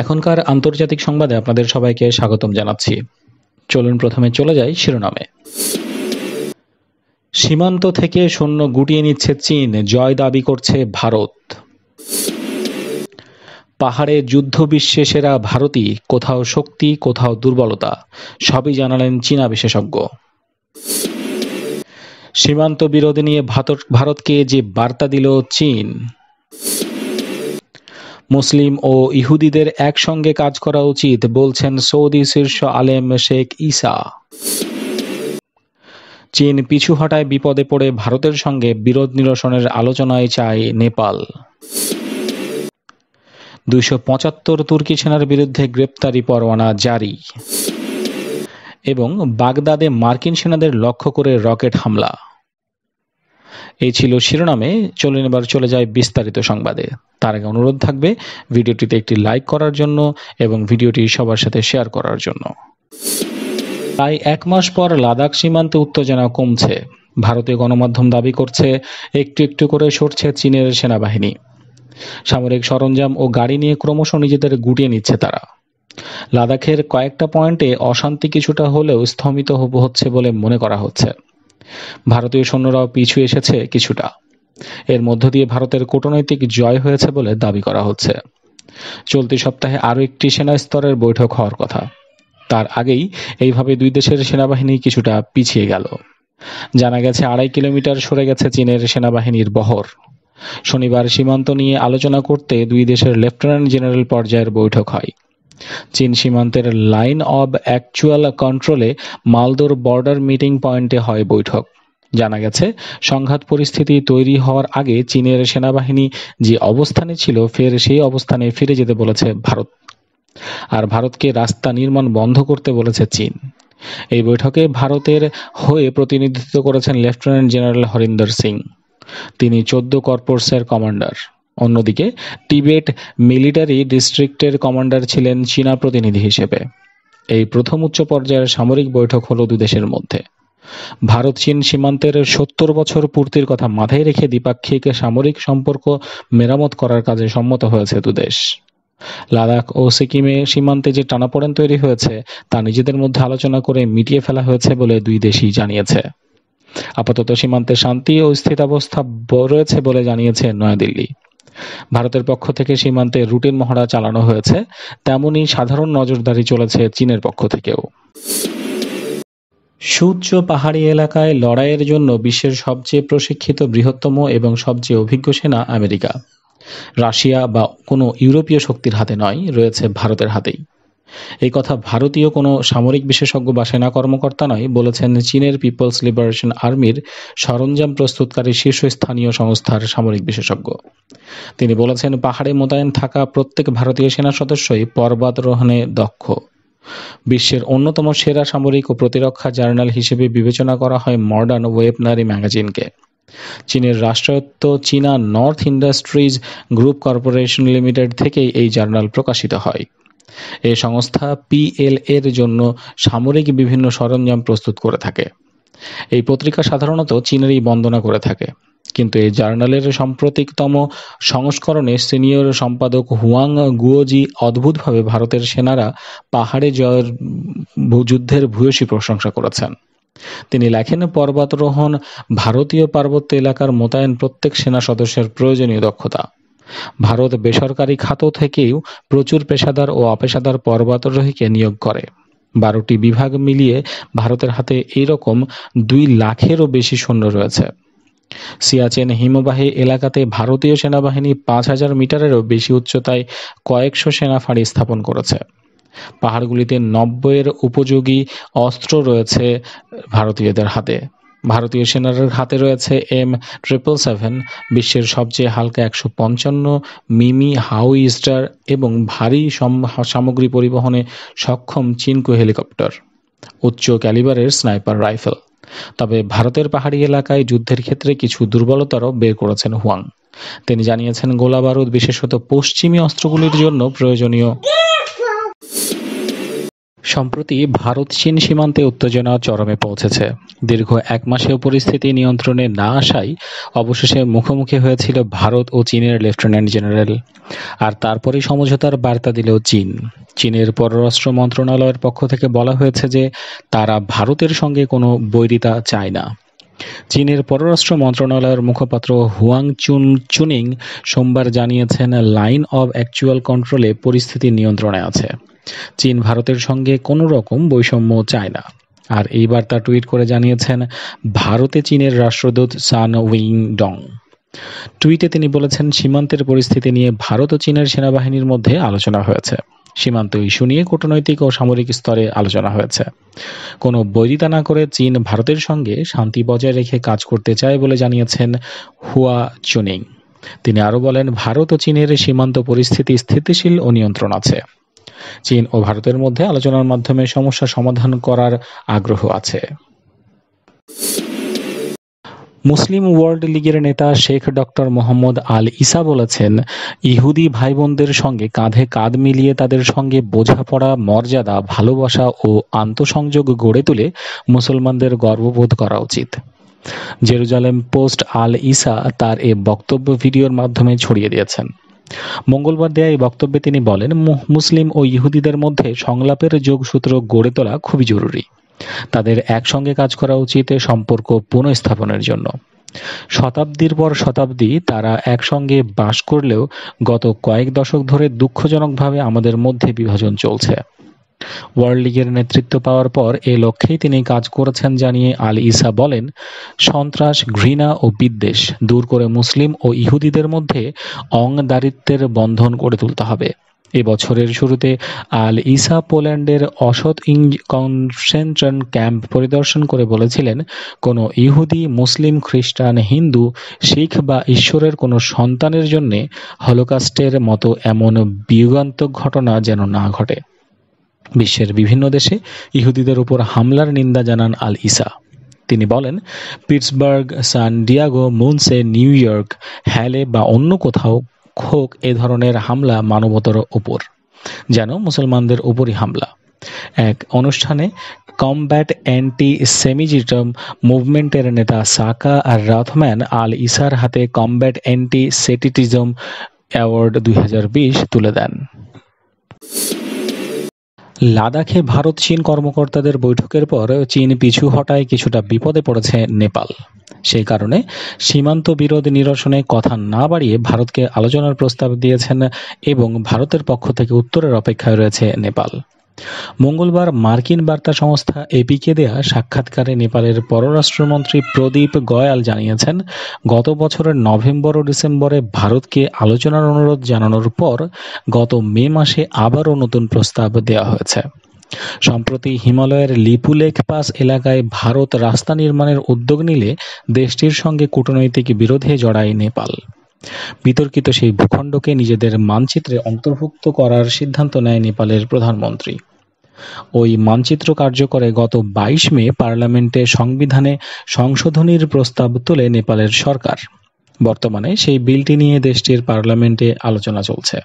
এখনকার আন্তর্জাতিক সংবাদে আপনাদের সবাইকে স্বাগতম জানাচ্ছি। চলুন প্রথমে চলে যাই শিরোনামে। সীমান্ত থেকে সৈন্য গুটিয়ে নিচ্ছে চীন, জয় দাবি করছে ভারত। পাহাড়ে যুদ্ধ বিশ্বে সেরা ভারতই, কোথাও শক্তি কোথাও দুর্বলতা, সবই জানালেন চীনা বিশেষজ্ঞ। সীমান্ত বিরোধ নিয়ে ভারতকে যে বার্তা দিল চীন। মুসলিম ও ইহুদিদের একসঙ্গে কাজ করা উচিত বলছেন সৌদি শীর্ষ আলেম শেখ ঈসা। চীন পিছু হটায় বিপদে পড়ে ভারতের সঙ্গে বিরোধ নিরসনের আলোচনায় চায় নেপাল। 275 তুর্কি সেনার বিরুদ্ধে গ্রেপ্তারি পরোয়ানা জারি। এবং বাগদাদে মার্কিন সেনাদের লক্ষ্য করে রকেট হামলা। এই ছিল শিরোনামে। চলুন এবার চলে যায় বিস্তারিত সংবাদে। তার আগে অনুরোধ থাকবে ভিডিওটিতে একটি লাইক করার জন্য এবং ভিডিওটি সবার সাথে শেয়ার করার জন্য। প্রায় 1 মাস পর লাদাখ সীমান্তে উত্তেজনা কমছে। ভারতীয় গণমাধ্যম দাবি করছে একটু একটু করে সরছে চীনের সেনাবাহিনী। সামরিক সরঞ্জাম ও গাড়ি নিয়ে ক্রমশ নিজেদের গুটিয়ে নিচ্ছে তারা। লাদাখের কয়েকটা পয়েন্টে অশান্তি কিছুটা হলেও স্থমিত হচ্ছে বলে মনে করা হচ্ছে। ভারতীয় সৈন্যরাও পিছু এসেছে কিছুটা। এর মধ্য দিয়ে ভারতের কূটনৈতিক জয় হয়েছে বলে দাবি করা হচ্ছে। চলতি সপ্তাহে আরও একটি সেনা স্তরের বৈঠক হওয়ার কথা। তার আগেই এইভাবে দুই দেশের সেনাবাহিনী কিছুটা পিছিয়ে গেল। জানা গেছে 2.5 কিলোমিটার সরে গেছে চীনের সেনাবাহিনীর বহর। শনিবার সীমান্ত নিয়ে আলোচনা করতে দুই দেশের লেফটেন্যান্ট জেনারেল পর্যায়ের বৈঠক হয়। চীন সীমান্তের লাইন অব অ্যাকচুয়াল কন্ট্রোলে মালদোর বর্ডার মিটিং পয়েন্টে হয় বৈঠক। জানা গেছে সংঘাত পরিস্থিতি তৈরি হওয়ার আগে চীনের সেনাবাহিনী যে অবস্থানে ছিল ফের সেই অবস্থানে ফিরে যেতে বলেছে ভারত। আর ভারতকে রাস্তা নির্মাণ বন্ধ করতে বলেছে চীন। এই বৈঠকে ভারতের হয়ে প্রতিনিধিত্ব করেছেন লেফটেন্যান্ট জেনারেল হরিন্দর সিং। তিনি 14 কর্পসের কমান্ডার। অন্যদিকে টিবেট মিলিটারি ডিস্ট্রিক্টের কমান্ডার ছিলেন চীনা প্রতিনিধি হিসেবে। এই প্রথম উচ্চ পর্যায়ের সামরিক বৈঠক হলো দুই দেশের মধ্যে। ভারত চীন সীমান্তের 70 বছর পূর্তির কথা মাথায় রেখে দ্বিপাক্ষিক সামরিক সম্পর্ক মেরামত করার কাজে সম্মত হয়েছে দুদেশ। লাদাখ ও সিকিমে সীমান্তে যে টানাপোড়েন তৈরি হয়েছে তা নিজেদের মধ্যে আলোচনা করে মিটিয়ে ফেলা হয়েছে বলে দুই দেশই জানিয়েছে। আপাতত সীমান্তে শান্তি ও স্থিতাবস্থা রয়েছে বলে জানিয়েছে নয়াদিল্লি। ভারতের পক্ষ থেকে সীমান্তে রুটিন মহড়া চালানো হয়েছে, তেমনি সাধারণ নজরদারি চলেছে চীনের পক্ষ থেকেও। সুউচ্চ পাহাড়ি এলাকায় লড়াইয়ের জন্য বিশ্বের সবচেয়ে প্রশিক্ষিত, বৃহত্তম এবং সবচেয়ে অভিজ্ঞ সেনা আমেরিকা, রাশিয়া বা কোনো ইউরোপীয় শক্তির হাতে নয়, রয়েছে ভারতের হাতেই। এই কথা ভারতীয় কোনো সামরিক বিশেষজ্ঞ বা সেনা কর্মকর্তা নয়, বলেছেন চীনের পিপলস লিবারেশন আর্মির সরঞ্জাম প্রস্তুতকারী শীর্ষস্থানীয় সংস্থার সামরিক বিশেষজ্ঞ। তিনি বলেছেন, পাহাড়ে মোতায়েন থাকা প্রত্যেক ভারতীয় সেনা সদস্যই পর্বতারোহণে দক্ষ। বিশ্বের অন্যতম সেরা সামরিক ও প্রতিরক্ষা জার্নাল হিসেবে বিবেচনা করা হয় মডার্ন ওয়েপনারি ম্যাগাজিনকে। চীনের রাষ্ট্রায়ত্ত চীনা north industries group corporation limited থেকেই এই জার্নাল প্রকাশিত হয়। এই সংস্থা পিএল এর জন্য সামরিক বিভিন্ন সরঞ্জাম প্রস্তুত করে থাকে। এই পত্রিকা সাধারণত চীনেরই বন্দনা করে থাকে, কিন্তু এই জার্নালের সাম্প্রতিকতম সংস্করণে সিনিয়র সম্পাদক হুয়াং গুওজি অদ্ভুতভাবে ভারতের সেনারা পাহাড়ে জয়ের যুদ্ধের ভূয়সী প্রশংসা করেছেন। তিনি লেখেন, পর্বতারোহণ ভারতীয় পার্বত্য এলাকার মোতায়েন প্রত্যেক সেনা সদস্যের প্রয়োজনীয় দক্ষতা। ভারত বেসরকারি খাত থেকেও প্রচুর পেশাদার ও অপেশাদার পর্বতারোহীকে নিয়োগ করে। 12টি বিভাগ মিলিয়ে ভারতের হাতে এইরকম 2 লাখেরও বেশি সৈন্য রয়েছে। সিয়াচেন হিমবাহী এলাকাতে ভারতীয় সেনাবাহিনী 5000 মিটারেরও বেশি উচ্চতায় কয়েকশো সেনা ফাঁড়ি স্থাপন করেছে। পাহাড়গুলিতে 90-এর উপযোগী অস্ত্র রয়েছে ভারতীয়দের হাতে। ভারতীয় সেনার হাতে রয়েছে M777, বিশ্বের সবচেয়ে হালকা 155 মিমি হাউইস্টার এবং ভারী সামগ্রী পরিবহনে সক্ষম চিনকু হেলিকপ্টার, উচ্চ ক্যালিবারের স্নাইপার রাইফেল। তবে ভারতের পাহাড়ি এলাকায় যুদ্ধের ক্ষেত্রে কিছু দুর্বলতারও বের করেছেন হুয়াং। তিনি জানিয়েছেন, গোলাবারুদ, বিশেষত পশ্চিমী অস্ত্রগুলির জন্য প্রয়োজনীয় সম্প্রতি ভারত চীন সীমান্তে উত্তেজনা চরমে পৌঁছেছে। দীর্ঘ ১ মাসেও পরিস্থিতি নিয়ন্ত্রণে না আসায় অবশেষে মুখোমুখি হয়েছিল ভারত ও চীনের লেফটেন্যান্ট জেনারেল। আর তারপরেই সমঝোতার বার্তা দিল চীন। চীনের পররাষ্ট্র মন্ত্রণালয়ের পক্ষ থেকে বলা হয়েছে যে তারা ভারতের সঙ্গে কোনো বৈরিতা চায় না। চীনের পররাষ্ট্র মন্ত্রণালয়ের মুখপাত্র হুয়াং চুনিং সোমবার জানিয়েছেন, লাইন অব অ্যাকচুয়াল কন্ট্রোলে পরিস্থিতি নিয়ন্ত্রণে আছে। চীন ভারতের সঙ্গে কোনো রকম বৈষম্য চায় না। আর এই বার্তা টুইট করে জানিয়েছেন ভারতে চীনের রাষ্ট্রদূত সান উইং-ডং। টুইটে তিনি বলেছেন, সীমান্তের পরিস্থিতি নিয়ে ভারত ও চীনের সেনাবাহিনীর মধ্যে আলোচনা হয়েছে। সীমান্ত ইস্যু নিয়ে কূটনৈতিক ও সামরিক স্তরে আলোচনা হয়েছে। কোনো বৈরিতা না করে চীন ভারতের সঙ্গে শান্তি বজায় রেখে কাজ করতে চায় বলে জানিয়েছেন হুয়া চুনিং। তিনি আরও বলেন, ভারত ও চীনের সীমান্ত পরিস্থিতি স্থিতিশীল ও নিয়ন্ত্রণ আছে। চীন ও ভারতের মধ্যে আলোচনার মাধ্যমে সমস্যা সমাধান করার আগ্রহ আছে। মুসলিম ওয়ার্ল্ড লীগের নেতা শেখ ডক্টর মোহাম্মদ আল ইসা বলেছেন, ইহুদি ভাইবোনদের সঙ্গে কাঁধে কাঁধ মিলিয়ে তাদের সঙ্গে বোঝাপড়া, মর্যাদা, ভালোবাসা ও আন্তঃসংযোগ গড়ে তুলে মুসলমানদের গর্ববোধ করা উচিত। জেরুজালেম পোস্ট আল ইসা তার এ বক্তব্য ভিডিওর মাধ্যমে ছড়িয়ে দিয়েছেন। মঙ্গলবার দেয়া এই বক্তব্যে তিনি বলেন, মুসলিম ও ইহুদিদের মধ্যে সংলাপের যোগসূত্র গড়ে তোলা খুবই জরুরি। তাদের একসঙ্গে কাজ করা উচিত সম্পর্ক পুনঃস্থাপনের জন্য। শতাব্দীর পর শতাব্দী তারা একসঙ্গে বাস করলেও গত কয়েক দশক ধরে দুঃখজনকভাবে আমাদের মধ্যে বিভাজন চলছে। ওয়ার্ল্ড লীগের নেতৃত্ব পাওয়ার পর এ লক্ষ্যেই তিনি কাজ করেছেন জানিয়ে আল ইসা বলেন, সন্ত্রাস, ঘৃণা ও বিদ্বেষ দূর করে মুসলিম ও ইহুদিদের মধ্যে অংদারিত্বের বন্ধন গড়ে তুলতে হবে। এ বছরের শুরুতে আল ইসা পোল্যান্ডের অসৎ কনসেন্ট্রেশন ক্যাম্প পরিদর্শন করে বলেছিলেন, কোনো ইহুদি, মুসলিম, খ্রিস্টান, হিন্দু, শিখ বা ঈশ্বরের কোনো সন্তানের জন্যে হলোকাস্টের মতো এমন বিয়োগান্তক ঘটনা যেন না ঘটে। বিশ্বের বিভিন্ন দেশে ইহুদিদের উপর হামলার নিন্দা জানান আল ইসা। তিনি বলেন, Pittsburgh, San Diego, Munsey, new York, হ্যালে বা অন্য কোথাও হোক, এ ধরনের হামলা মানবতার উপর, যেন মুসলমানদের উপরই হামলা। এক অনুষ্ঠানে কমব্যাট অ্যান্টি সেমিজিজম মুভমেন্টের নেতা সাকা আর রাথম্যান আল ইসার হাতে কমব্যাট অ্যান্টি সেটিটিজম অ্যাওয়ার্ড 2020 তুলে দেন। লাদাখে ভারত চীন কর্মকর্তাদের বৈঠকের পর চীন পিছু হটায় কিছুটা বিপদে পড়েছে নেপাল। সেই কারণে সীমান্ত বিরোধ নিরসনে কথা না বাড়িয়ে ভারতকে আলোচনার প্রস্তাব দিয়েছেন এবং ভারতের পক্ষ থেকে উত্তরের অপেক্ষায় রয়েছে নেপাল। মঙ্গলবার মার্কিন বার্তা সংস্থা এপিকে দেয়া সাক্ষাৎকারে নেপালের পররাষ্ট্রমন্ত্রী প্রদীপ গয়াল জানিয়েছেন, গত বছরের নভেম্বর ও ডিসেম্বরে ভারতকে আলোচনার অনুরোধ জানানোর পর গত মে মাসে আবারও নতুন প্রস্তাব দেওয়া হয়েছে। সম্প্রতি হিমালয়ের লিপুলেখ পাস এলাকায় ভারত রাস্তা নির্মাণের উদ্যোগ নিলে দেশটির সঙ্গে কূটনৈতিক বিরোধে জড়ায় নেপাল। বিতর্কিত সেই ভূখণ্ডকে নিজেদের মানচিত্রে অন্তর্ভুক্ত করার সিদ্ধান্ত নেয় নেপালের প্রধানমন্ত্রী। ওই মানচিত্র কার্যকরে গত 22 মে পার্লামেন্টে সংবিধানে সংশোধনীর প্রস্তাব তোলে নেপালের সরকার। বর্তমানে সেই বিলটি নিয়ে দেশটির পার্লামেন্টে আলোচনা চলছে।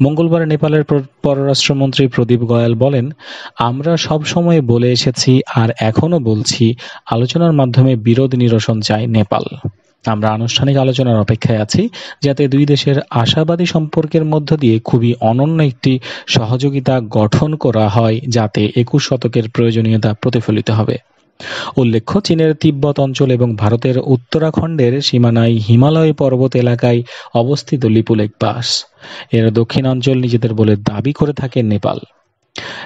মঙ্গলবার নেপালের পররাষ্ট্রমন্ত্রী প্রদীপ গয়াল বলেন, আমরা সব সময় বলে এসেছি আর এখনো বলছি, আলোচনার মাধ্যমে বিরোধ নিরসন চায় নেপাল। আমরা আনুষ্ঠানিক আলোচনার অপেক্ষায় আছি, যাতে দুই দেশের আশাবাদী সম্পর্কের মধ্য দিয়ে খুবই অনন্য একটি সহযোগিতা গঠন করা হয়, যাতে 21 শতকের প্রয়োজনীয়তা প্রতিফলিত হবে। উল্লেখ্য, চীনের তিব্বত অঞ্চল এবং ভারতের উত্তরাখণ্ডের সীমানায় হিমালয় পর্বত এলাকায় অবস্থিত লিপুলেখ পাস। এর দক্ষিণাঞ্চল নিজেদের বলে দাবি করে থাকে নেপাল।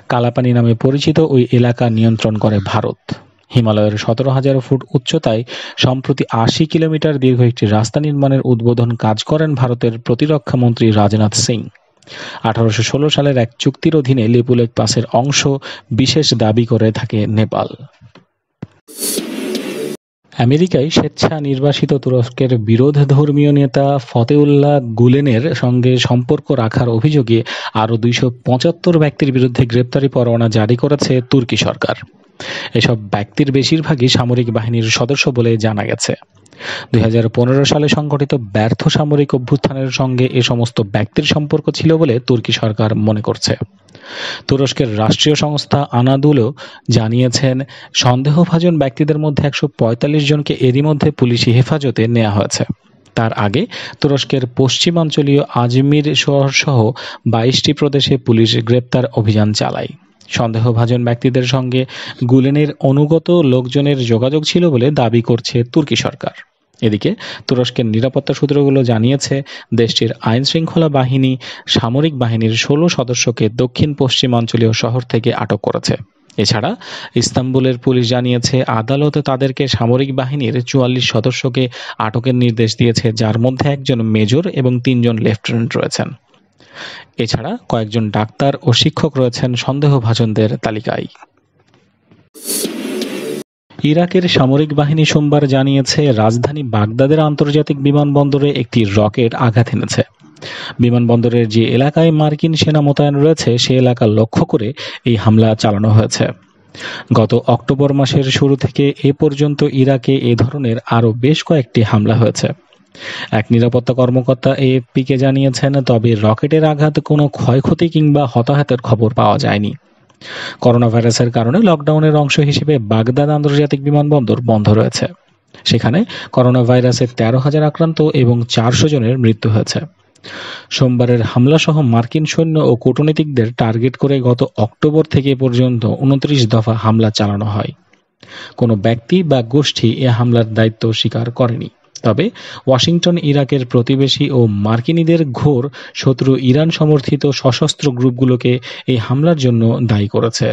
কালাপানি নামে পরিচিত ওই এলাকা নিয়ন্ত্রণ করে ভারত। হিমালয়ের 17,000 ফুট উচ্চতায় সম্প্রতি 80 কিলোমিটার দীর্ঘ একটি রাস্তা নির্মাণের উদ্বোধন কাজ করেন ভারতের প্রতিরক্ষা মন্ত্রী রাজনাথ সিং। 1816 সালের এক চুক্তির অধীনে লিপুলেখ পাসের অংশ বিশেষ দাবি করে থাকে নেপাল। আমেরিকায় স্বেচ্ছা নির্বাসিত তুরস্কের বিরোধধর্মীয় নেতা ফতেউল্লাহ গুলেনের সঙ্গে সম্পর্ক রাখার অভিযোগে আরও 275 ব্যক্তির বিরুদ্ধে গ্রেপ্তারি পরোয়ানা জারি করেছে তুর্কি সরকার। এসব ব্যক্তির বেশিরভাগই সামরিক বাহিনীর সদস্য বলে জানা গেছে। 2015 সালে সংঘটিত ব্যর্থ সামরিক অভ্যুত্থানের সঙ্গে এ সমস্ত ব্যক্তির সম্পর্ক ছিল বলে তুর্কি সরকার মনে করছে। তুরস্কের রাষ্ট্রীয় সংস্থা আনাদুলো জানিয়েছেন, সন্দেহভাজন ব্যক্তিদের মধ্যে 145 জনকে এরই মধ্যে পুলিশি হেফাজতে নেওয়া হয়েছে। তার আগে তুরস্কের পশ্চিমাঞ্চলীয় আজমির শহরসহ 22টি প্রদেশে পুলিশ গ্রেপ্তার অভিযান চালায়। সন্দেহভাজন ব্যক্তিদের সঙ্গে গুলেনের অনুগত লোকজনের যোগাযোগ ছিল বলে দাবি করছে তুর্কি সরকার। এদিকে তুরস্কের নিরাপত্তা সূত্রগুলো জানিয়েছে, দেশটির আইনশৃঙ্খলা বাহিনী সামরিক বাহিনীর 16 সদস্যকে দক্ষিণ পশ্চিমাঞ্চলীয় শহর থেকে আটক করেছে। এছাড়া ইস্তাম্বুলের পুলিশ জানিয়েছে, আদালতে তাদেরকে সামরিক বাহিনীর 44 সদস্যকে আটকের নির্দেশ দিয়েছে, যার মধ্যে একজন মেজর এবং 3 জন লেফটেন্যান্ট রয়েছেন। এছাড়া কয়েকজন ডাক্তার ও শিক্ষক রয়েছেন সন্দেহভাজনদের তালিকায়। ইরাকের সামরিক বাহিনী সোমবার জানিয়েছে, রাজধানী বাগদাদের আন্তর্জাতিক বিমানবন্দরে একটি রকেট আঘাত এনেছে। বিমানবন্দরের যে এলাকায় মার্কিন সেনা মোতায়েন রয়েছে সে এলাকা লক্ষ্য করে এই হামলা চালানো হয়েছে। গত অক্টোবর মাসের শুরু থেকে এ পর্যন্ত ইরাকে এ ধরনের আরও বেশ কয়েকটি হামলা হয়েছে। এক নিরাপত্তা কর্মকর্তা এএফপিকে জানিয়েছেন, তবে রকেটের আঘাতে কোনো ক্ষয়ক্ষতি কিংবা হতাহতের খবর পাওয়া যায়নি। করোনা ভাইরাসের কারণে লকডাউনের অংশ হিসেবে বাগদাদ আন্তর্জাতিক বিমানবন্দর বন্ধ রয়েছে। সেখানে করোনা ভাইরাসে 13,000 আক্রান্ত এবং 400 জনের মৃত্যু হয়েছে। সোমবারের হামলাসহ মার্কিন সৈন্য ও কূটনীতিকদের টার্গেট করে গত অক্টোবর থেকে পর্যন্ত 29 দফা হামলা চালানো হয়। কোনো ব্যক্তি বা গোষ্ঠী এ হামলার দায়িত্ব স্বীকার করেনি। তবে ওয়াশিংটন ইরাকের প্রতিবেশী ও মার্কিনীদের ঘোর শত্রু ইরান সমর্থিত সশস্ত্র গ্রুপগুলোকে এই হামলার জন্য দায়ী করেছে।